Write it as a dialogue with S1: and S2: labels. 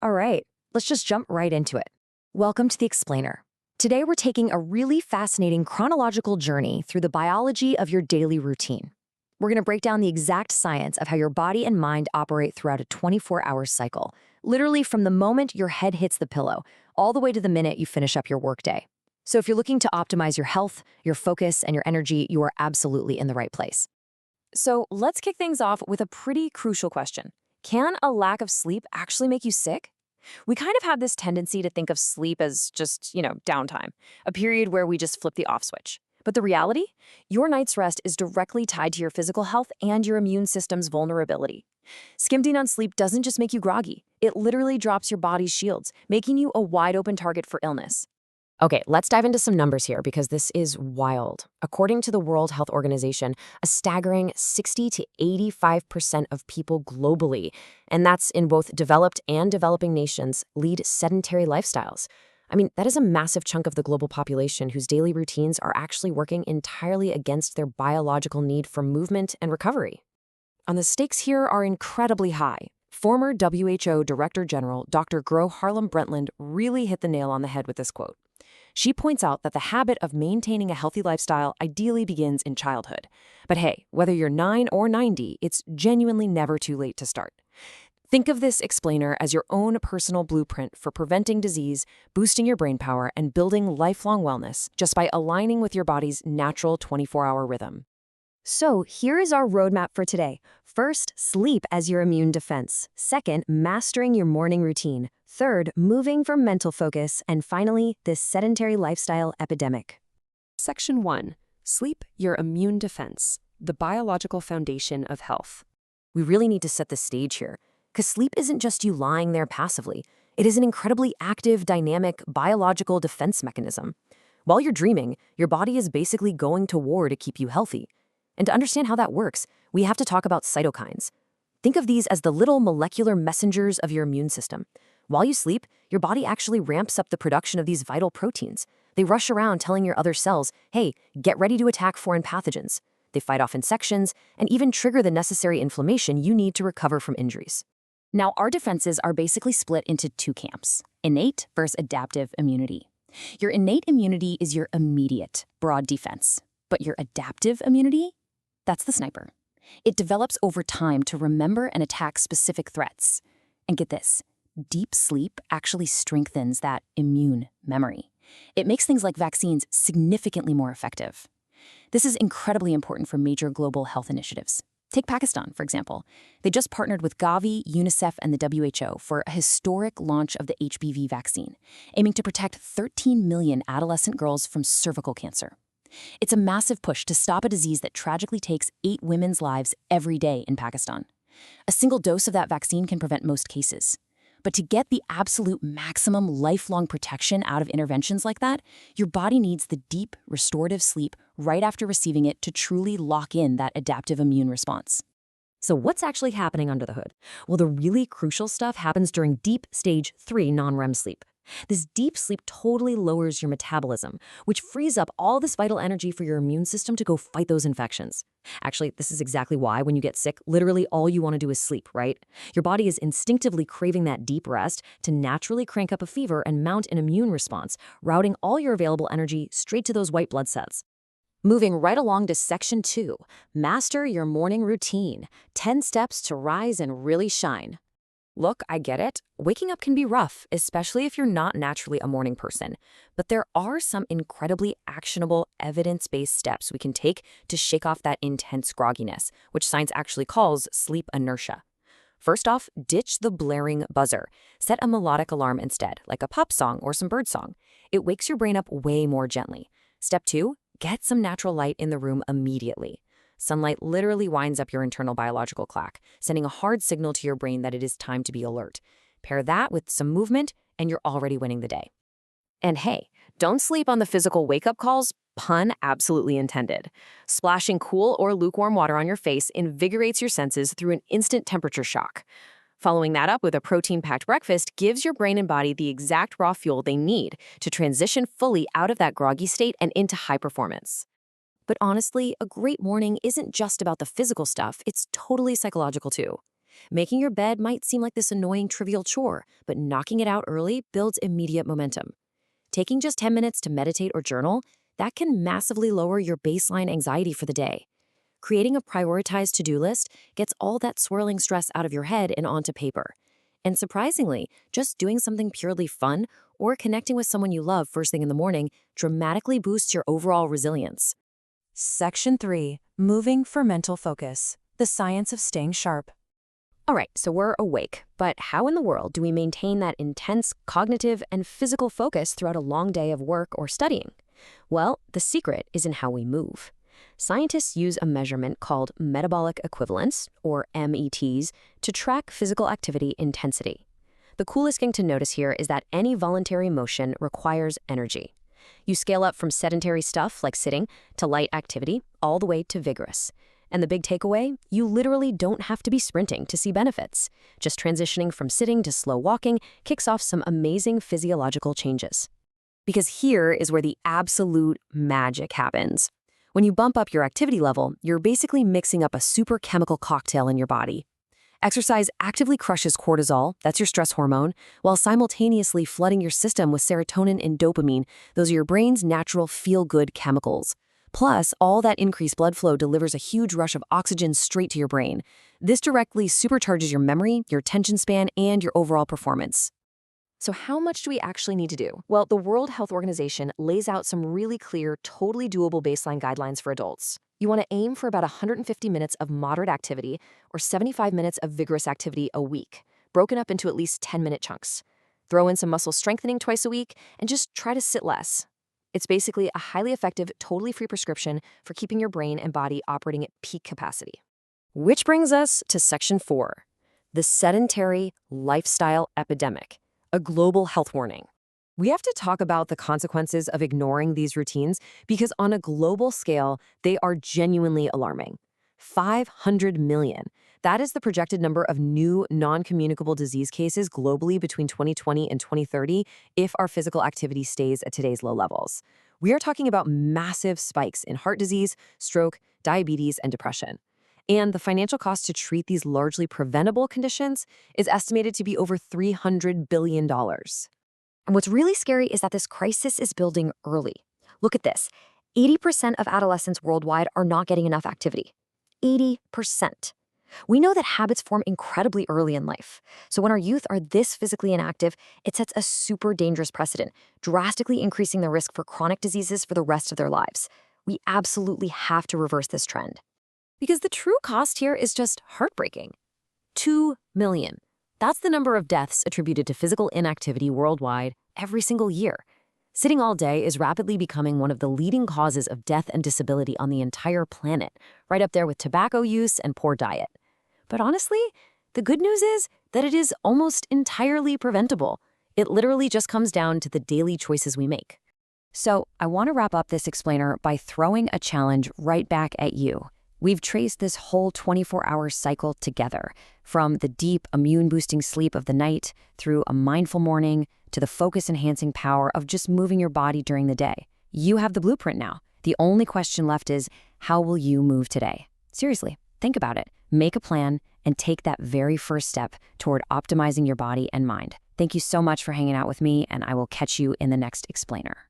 S1: All right, let's just jump right into it. Welcome to the Explainer. Today we're taking a really fascinating chronological journey through the biology of your daily routine. We're going to break down the exact science of how your body and mind operate throughout a 24-hour cycle, literally from the moment your head hits the pillow, all the way to the minute you finish up your workday. So if you're looking to optimize your health, your focus, and your energy, you are absolutely in the right place. So let's kick things off with a pretty crucial question. Can a lack of sleep actually make you sick? We kind of have this tendency to think of sleep as just, downtime, a period where we just flip the off switch. But the reality? Your night's rest is directly tied to your physical health and your immune system's vulnerability. Skimping on sleep doesn't just make you groggy. It literally drops your body's shields, making you a wide open target for illness. Okay, let's dive into some numbers here because this is wild. According to the World Health Organization, a staggering 60 to 85% of people globally, and that's in both developed and developing nations, lead sedentary lifestyles. I mean, that is a massive chunk of the global population whose daily routines are actually working entirely against their biological need for movement and recovery. And the stakes here are incredibly high. Former WHO Director General Dr. Gro Harlem Brundtland really hit the nail on the head with this quote. She points out that the habit of maintaining a healthy lifestyle ideally begins in childhood. But hey, whether you're 9 or 90, it's genuinely never too late to start. Think of this explainer as your own personal blueprint for preventing disease, boosting your brain power, and building lifelong wellness just by aligning with your body's natural 24-hour rhythm. So here is our roadmap for today. First, sleep as your immune defense. Second, mastering your morning routine. Third, moving for mental focus. And finally, this sedentary lifestyle epidemic.
S2: Section 1. Sleep, your immune defense, the biological foundation of health.
S1: We really need to set the stage here, because sleep isn't just you lying there passively. It is an incredibly active, dynamic, biological defense mechanism. While you're dreaming, your body is basically going to war to keep you healthy. And to understand how that works, we have to talk about cytokines. Think of these as the little molecular messengers of your immune system. While you sleep, your body actually ramps up the production of these vital proteins. They rush around telling your other cells, hey, get ready to attack foreign pathogens. They fight off infections and even trigger the necessary inflammation you need to recover from injuries. Now, our defenses are basically split into two camps, innate versus adaptive immunity. Your innate immunity is your immediate, broad defense. But your adaptive immunity? That's the sniper. It develops over time to remember and attack specific threats. And get this, deep sleep actually strengthens that immune memory. It makes things like vaccines significantly more effective. This is incredibly important for major global health initiatives. Take Pakistan, for example. They just partnered with Gavi, UNICEF, and the WHO for a historic launch of the HPV vaccine, aiming to protect 13 million adolescent girls from cervical cancer. It's a massive push to stop a disease that tragically takes 8 women's lives every day in Pakistan. A single dose of that vaccine can prevent most cases. But to get the absolute maximum lifelong protection out of interventions like that, your body needs the deep, restorative sleep right after receiving it to truly lock in that adaptive immune response. So what's actually happening under the hood? Well, the really crucial stuff happens during deep stage 3 non-REM sleep. This deep sleep totally lowers your metabolism, which frees up all this vital energy for your immune system to go fight those infections. Actually, this is exactly why when you get sick, literally all you want to do is sleep, right? Your body is instinctively craving that deep rest to naturally crank up a fever and mount an immune response, routing all your available energy straight to those white blood cells. Moving right along to Section 2, master your morning routine, 10 steps to rise and really shine. Look, I get it. Waking up can be rough, especially if you're not naturally a morning person. But there are some incredibly actionable, evidence-based steps we can take to shake off that intense grogginess, which science actually calls sleep inertia. First off, ditch the blaring buzzer. Set a melodic alarm instead, like a pop song or some bird song. It wakes your brain up way more gently. Step 2, get some natural light in the room immediately. Sunlight literally winds up your internal biological clock, sending a hard signal to your brain that it is time to be alert. Pair that with some movement, and you're already winning the day. And hey, don't sleep on the physical wake-up calls, pun absolutely intended. Splashing cool or lukewarm water on your face invigorates your senses through an instant temperature shock. Following that up with a protein-packed breakfast gives your brain and body the exact raw fuel they need to transition fully out of that groggy state and into high performance. But honestly, a great morning isn't just about the physical stuff, it's totally psychological too. Making your bed might seem like this annoying trivial chore, but knocking it out early builds immediate momentum. Taking just 10 minutes to meditate or journal, that can massively lower your baseline anxiety for the day. Creating a prioritized to-do list gets all that swirling stress out of your head and onto paper. And surprisingly, just doing something purely fun or connecting with someone you love first thing in the morning dramatically boosts your overall resilience.
S3: Section 3. Moving for mental focus. The science of staying sharp.
S2: All right, so we're awake, but how in the world do we maintain that intense cognitive and physical focus throughout a long day of work or studying? Well, the secret is in how we move. Scientists use a measurement called metabolic equivalence, or METs, to track physical activity intensity. The coolest thing to notice here is that any voluntary motion requires energy. You scale up from sedentary stuff like sitting to light activity, all the way to vigorous. And the big takeaway? You literally don't have to be sprinting to see benefits. Just transitioning from sitting to slow walking kicks off some amazing physiological changes.
S1: Because here is where the absolute magic happens. When you bump up your activity level, you're basically mixing up a super chemical cocktail in your body. Exercise actively crushes cortisol, that's your stress hormone, while simultaneously flooding your system with serotonin and dopamine, those are your brain's natural feel-good chemicals. Plus, all that increased blood flow delivers a huge rush of oxygen straight to your brain. This directly supercharges your memory, your attention span, and your overall performance.
S2: So how much do we actually need to do? Well, the World Health Organization lays out some really clear, totally doable baseline guidelines for adults. You want to aim for about 150 minutes of moderate activity or 75 minutes of vigorous activity a week, broken up into at least 10-minute chunks. Throw in some muscle strengthening twice a week and just try to sit less. It's basically a highly effective, totally free prescription for keeping your brain and body operating at peak capacity.
S1: Which brings us to Section 4, the sedentary lifestyle epidemic, a global health warning. We have to talk about the consequences of ignoring these routines because on a global scale, they are genuinely alarming. 500 million. That is the projected number of new non-communicable disease cases globally between 2020 and 2030 if our physical activity stays at today's low levels. We are talking about massive spikes in heart disease, stroke, diabetes, and depression. And the financial cost to treat these largely preventable conditions is estimated to be over $300 billion.
S4: And what's really scary is that this crisis is building early. Look at this. 80% of adolescents worldwide are not getting enough activity. 80%. We know that habits form incredibly early in life. So when our youth are this physically inactive, it sets a super dangerous precedent, drastically increasing the risk for chronic diseases for the rest of their lives. We absolutely have to reverse this trend.
S1: Because the true cost here is just heartbreaking. 2 million. That's the number of deaths attributed to physical inactivity worldwide every single year. Sitting all day is rapidly becoming one of the leading causes of death and disability on the entire planet, right up there with tobacco use and poor diet. But honestly, the good news is that it is almost entirely preventable. It literally just comes down to the daily choices we make.
S3: So, I want to wrap up this explainer by throwing a challenge right back at you. We've traced this whole 24-hour cycle together, from the deep immune-boosting sleep of the night, through a mindful morning, to the focus-enhancing power of just moving your body during the day. You have the blueprint now. The only question left is, how will you move today? Seriously, think about it. Make a plan and take that very first step toward optimizing your body and mind. Thank you so much for hanging out with me, and I will catch you in the next explainer.